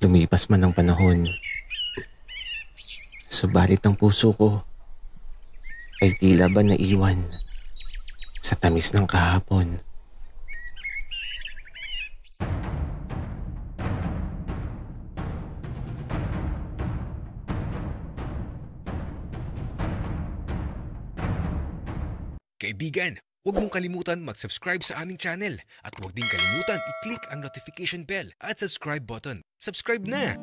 Lumipas man ang panahon, subalit ang puso ko ay tila ba naiwan sa tamis ng kahapon. Kaibigan, huwag mong kalimutan mag-subscribe sa aming channel at huwag din kalimutan i-click ang notification bell at subscribe button. Subscribe na!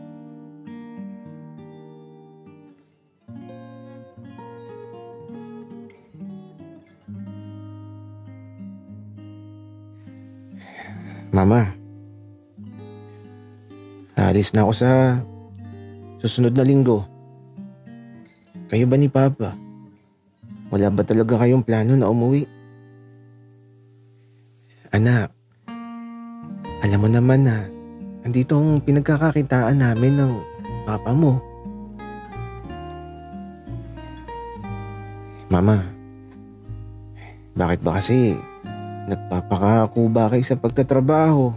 Mama, aalis na ako sa susunod na linggo. Kayo ba ni Papa? Wala ba talaga kayong plano na umuwi? Anak, alam mo naman na andito ang pinagkakakitaan namin ng papa mo. Mama, bakit ba kasi nagpapakakuba kayo sa pagtatrabaho?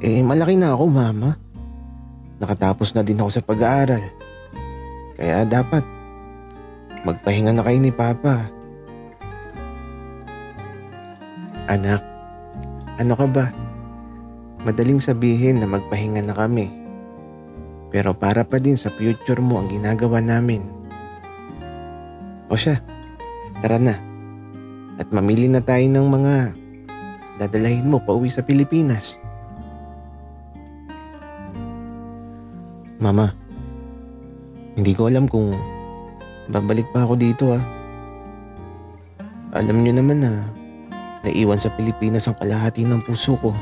Malaki na ako, Mama. Nakatapos na din ako sa pag-aaral. Kaya dapat magpahinga na kayo ni Papa. Anak, ano ka ba? Madaling sabihin na magpahinga na kami. Pero para pa din sa future mo ang ginagawa namin. O siya, tara na. At mamili na tayo ng mga dadalahin mo pauwi sa Pilipinas. Mama, hindi ko alam kung babalik pa ako dito . Alam niyo naman na naiwan sa Pilipinas ang kalahati ng puso ko.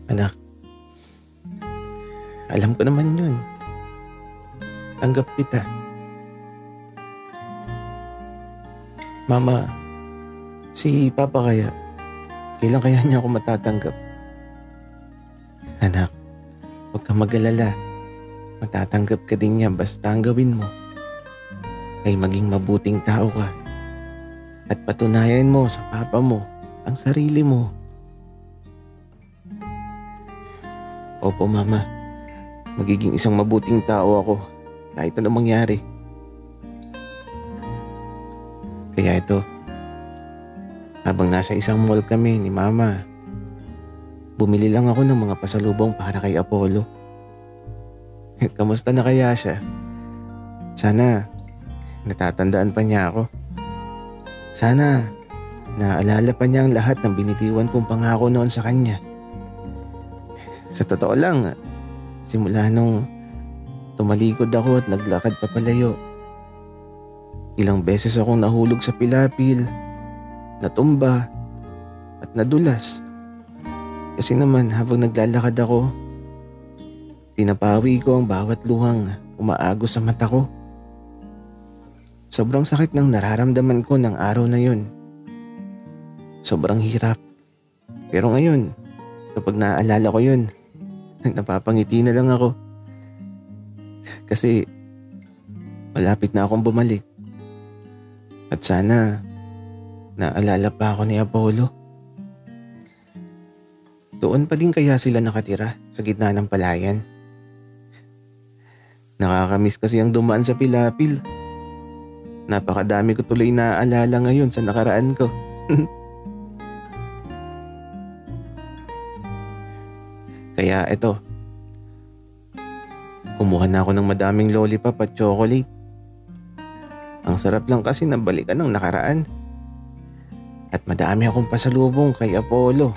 Anak, alam ko naman yun. Tanggap kita. Mama, si Papa kailan kaya niya ako matatanggap? Anak, huwag kang mag-alala. Matatanggap ka din niya basta ang gawin mo ay maging mabuting tao ka at patunayan mo sa Papa mo ang sarili mo. Opo, Mama. Magiging isang mabuting tao ako kahit ano mangyari. Kaya ito, habang nasa isang mall kami ni Mama, bumili lang ako ng mga pasalubong para kay Apollo. Kamusta na kaya siya? Sana natatandaan pa niya ako. Sana naalala pa niya ang lahat ng binitiwan kong pangako noon sa kanya. Sa totoo lang, simula nung tumalikod ako at naglakad papalayo, ilang beses akong nahulog sa pilapil, natumba at nadulas. Kasi naman habang naglalakad ako, pinapawi ko ang bawat luhang umaagos sa mata ko. Sobrang sakit ng nararamdaman ko ng araw na yun. Sobrang hirap. Pero ngayon, kapag naaalala ko yun, napapangiti na lang ako. Kasi malapit na akong bumalik. At sana naalala pa ako ni Apollo. Doon pa din kaya sila nakatira sa gitna ng palayan? Nakakamiss kasi ang dumaan sa pilapil. Napakadami ko tuloy naaalala ngayon sa nakaraan ko. Kaya eto, kumuha na ako ng madaming lollipop at chocolate. Ang sarap lang kasi nabalikan ng nakaraan. At madami akong pasalubong kay Apollo.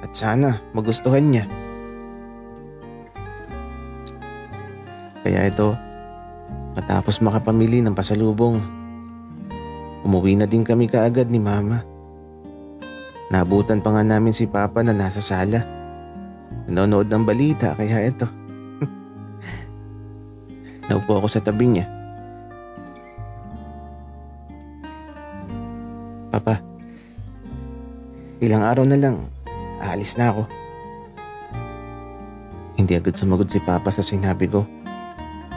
At sana magustuhan niya. Kaya ito, matapos makapamili ng pasalubong, umuwi na din kami kaagad ni Mama. Nabutan pa nga namin si Papa na nasa sala. Nanonood ng balita kaya ito. Naupo ako sa tabi niya. Papa, ilang araw na lang, aalis na ako. Hindi agad sumagot si Papa sa sinabi ko.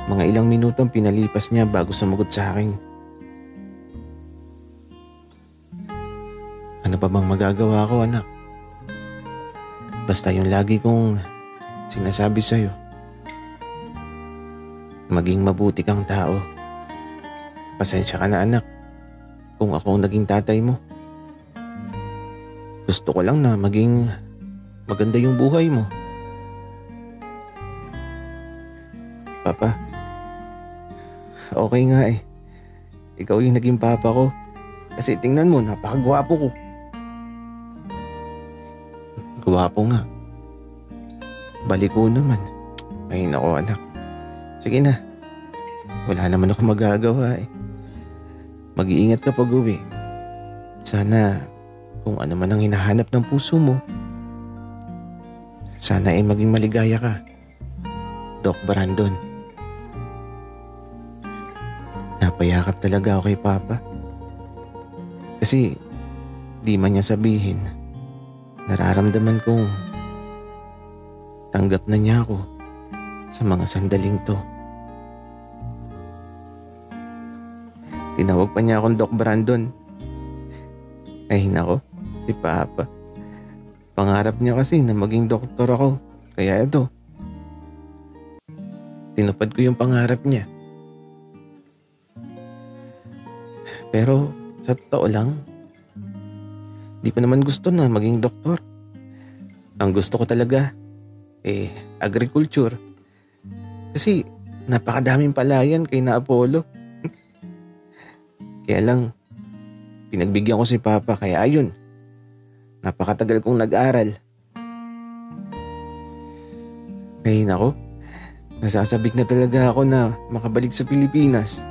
Mga ilang minutong pinalipas niya bago sumagot sa akin. Ano pa bang magagawa ko, anak? Basta yung lagi kong sinasabi sa'yo, maging mabuti kang tao. Pasensya ka na anak kung ako ang naging tatay mo. Gusto ko lang na maging maganda yung buhay mo. Papa, okay nga eh. Ikaw yung naging papa ko. Kasi tingnan mo, napakagwapo ko. Gwapo nga. Baliko naman. Ay nako anak. Sige na. Wala naman ako magagawa eh. Mag-iingat ka pag uwi. Sana kung ano man ang hinahanap ng puso mo, sana ay maging maligaya ka. Doc Brandon. Napayakap talaga ako kay Papa. Kasi di man niya sabihin, nararamdaman kong tanggap na niya ako sa mga sandaling to. Tinawag pa niya akong Doc Brandon. Ay nako, si Papa. Pangarap niya kasi na maging doktor ako. Kaya ito, tinupad ko yung pangarap niya. Pero sa totoo lang, di ko naman gusto na maging doktor. Ang gusto ko talaga, agriculture. Kasi napakadaming palayan kay na Apollo. Kaya lang, pinagbigyan ko si Papa kaya ayun, napakatagal kong nag-aral. Ay nako, nasasabik na talaga ako na makabalik sa Pilipinas.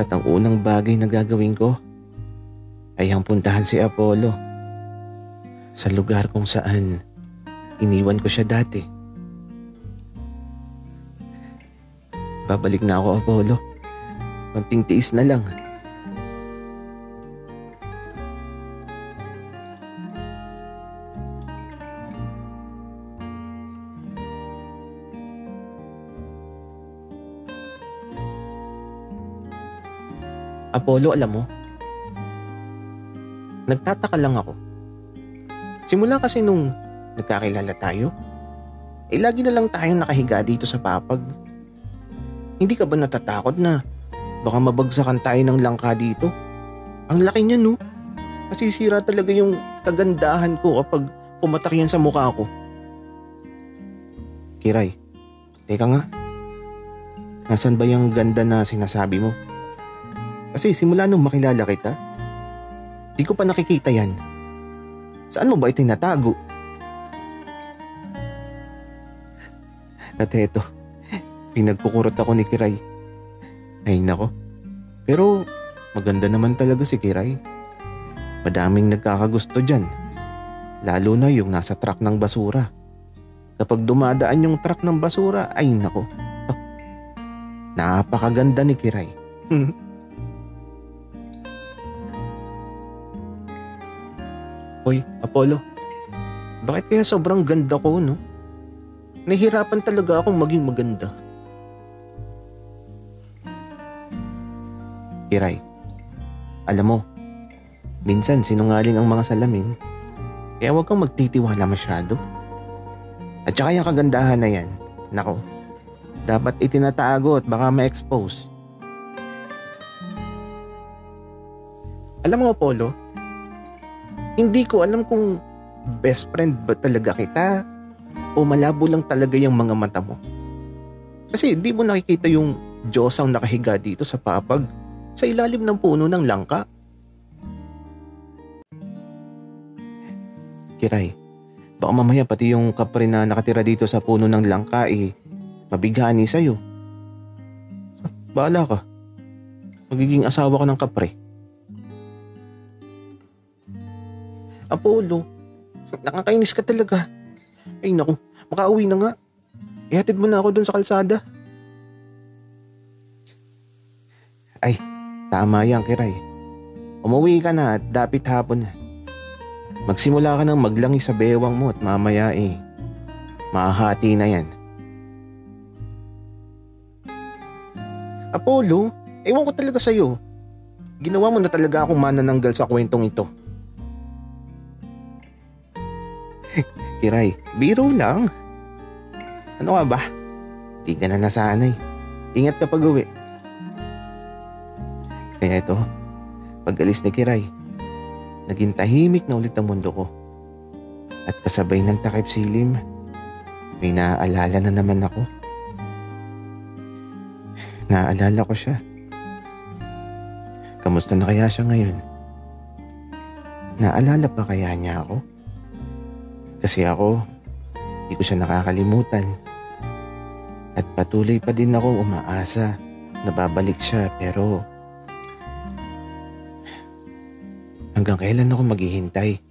At ang unang bagay na gagawin ko ay ang puntahan si Apollo sa lugar kung saan iniwan ko siya dati. Babalik na ako, Apollo. Konting tiis na lang. Apollo, alam mo, nagtataka lang ako. Simula kasi nung nagkakilala tayo, lagi na lang tayong nakahiga dito sa papag. Hindi ka ba natatakot na baka mabagsakan tayo ng langka dito? Ang laki niya, no? Masisira talaga yung kagandahan ko kapag pumatak yan sa mukha ko. Kiray, teka nga. Nasaan ba yung ganda na sinasabi mo? Kasi simula nung makilala kita, di ko pa nakikita yan. Saan mo ba itinatago? At eto, pinagkukurot ako ni Kiray. Ay nako, pero maganda naman talaga si Kiray. Madaming nagkakagusto dyan, lalo na yung nasa truck ng basura. Kapag dumadaan yung truck ng basura, ay nako, napakaganda ni Kiray. Hoy, Apollo, bakit kaya sobrang ganda ko, no? Nahihirapan talaga akong maging maganda. Kiray, alam mo, minsan sinungaling ang mga salamin, kaya huwag kang magtitiwala masyado. At saka yung kagandahan na yan, nako, dapat itinatago at baka ma-expose. Alam mo, Apollo, hindi ko alam kung best friend ba talaga kita o malabo lang talaga yung mga mata mo. Kasi di mo nakikita yung Diyos ang nakahiga dito sa papag sa ilalim ng puno ng langka. Kiray, baka mamaya pati yung kapre na nakatira dito sa puno ng langka mabigani sa'yo. Bahala ka. Magiging asawa ko ng kapre. Apollo, nakakainis ka talaga. Ay naku, makauwi na nga. Ihatid mo na ako dun sa kalsada. Ay, tama yan, Kiray. Umuwi ka na at dapit hapon na. Magsimula ka ng maglangi sa bewang mo at mamaya mahahati na yan. Apollo, ewan ko talaga sa'yo. Ginawa mo na talaga akong manananggal sa kwentong ito. Kiray, biro lang. Ano ka ba? Di ka na nasanay. Ingat ka pag uwi. Kaya ito, pag alis ni Kiray, naging tahimik na ulit ang mundo ko. At kasabay ng takip silim, may naaalala na naman ako. Naaalala ko siya. Kamusta na kaya siya ngayon? Naalala pa kaya niya ako? Kasi ako, di ko siya nakakalimutan. At patuloy pa din ako umaasa na babalik siya, pero hanggang kailan ako maghihintay?